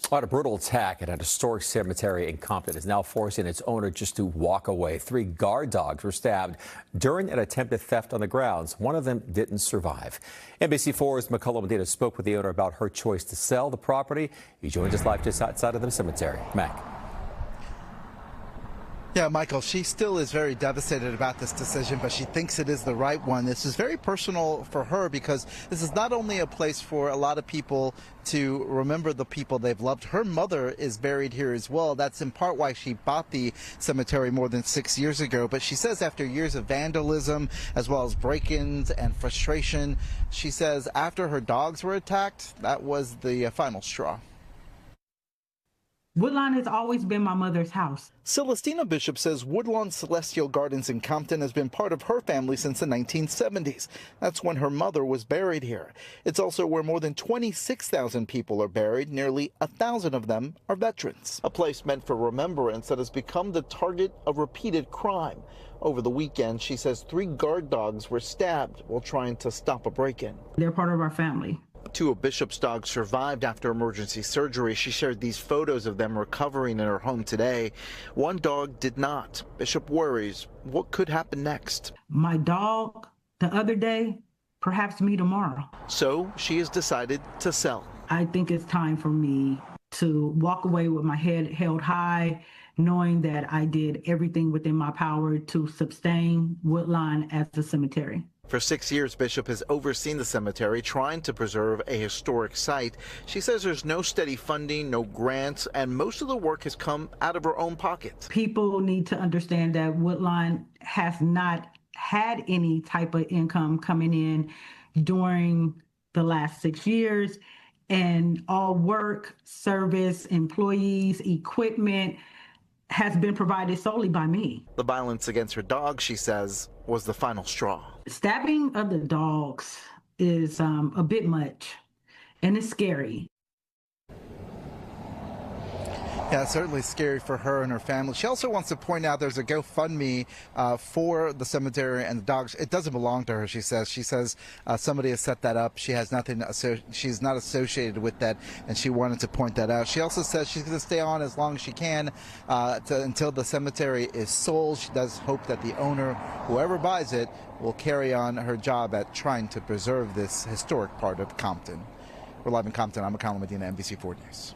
burglaries. A brutal attack at a historic cemetery in Compton is now forcing its owner just to walk away. 3 guard dogs were stabbed during an attempted theft on the grounds. One of them didn't survive. NBC4's Mekahlo Medina spoke with the owner about her choice to sell the property. He joins us live just outside of the cemetery. Mac. Yeah, Michael, she still is very devastated about this decision, but she thinks it is the right one. This is very personal for her because this is not only a place for a lot of people to remember the people they've loved. Her mother is buried here as well. That's in part why she bought the cemetery more than 6 years ago. But she says after years of vandalism, as well as break-ins and frustration, she says after her dogs were attacked, that was the final straw. Woodlawn has always been my mother's house. Celestina Bishop says Woodlawn Celestial Gardens in Compton has been part of her family since the 1970s. That's when her mother was buried here. It's also where more than 26,000 people are buried. Nearly 1,000 of them are veterans. A place meant for remembrance that has become the target of repeated crime. Over the weekend, she says 3 guard dogs were stabbed while trying to stop a break-in. They're part of our family. 2 of Bishop's dogs survived after emergency surgery. She shared these photos of them recovering in her home today. 1 dog did not. Bishop worries what could happen next. My dog the other day, perhaps me tomorrow. So she has decided to sell. I think it's time for me to walk away with my head held high, knowing that I did everything within my power to sustain Woodlawn as a cemetery. For 6 years, Bishop has overseen the cemetery, trying to preserve a historic site. She says there's no steady funding, no grants, and most of the work has come out of her own pocket. People need to understand that Woodlawn has not had any type of income coming in during the last 6 years, and all work, service, employees, equipment has been provided solely by me. The violence against her dog, she says, was the final straw. Stabbing of the dogs is a bit much, and it's scary. Yeah, it's certainly scary for her and her family. She also wants to point out there's a GoFundMe for the cemetery and the dogs. It doesn't belong to her, she says. She says somebody has set that up. She has nothing, she's not associated with that, and she wanted to point that out. She also says she's going to stay on as long as she can until the cemetery is sold. She does hope that the owner, whoever buys it, will carry on her job at trying to preserve this historic part of Compton. We're live in Compton. I'm Mekahlo Medina, NBC4 News.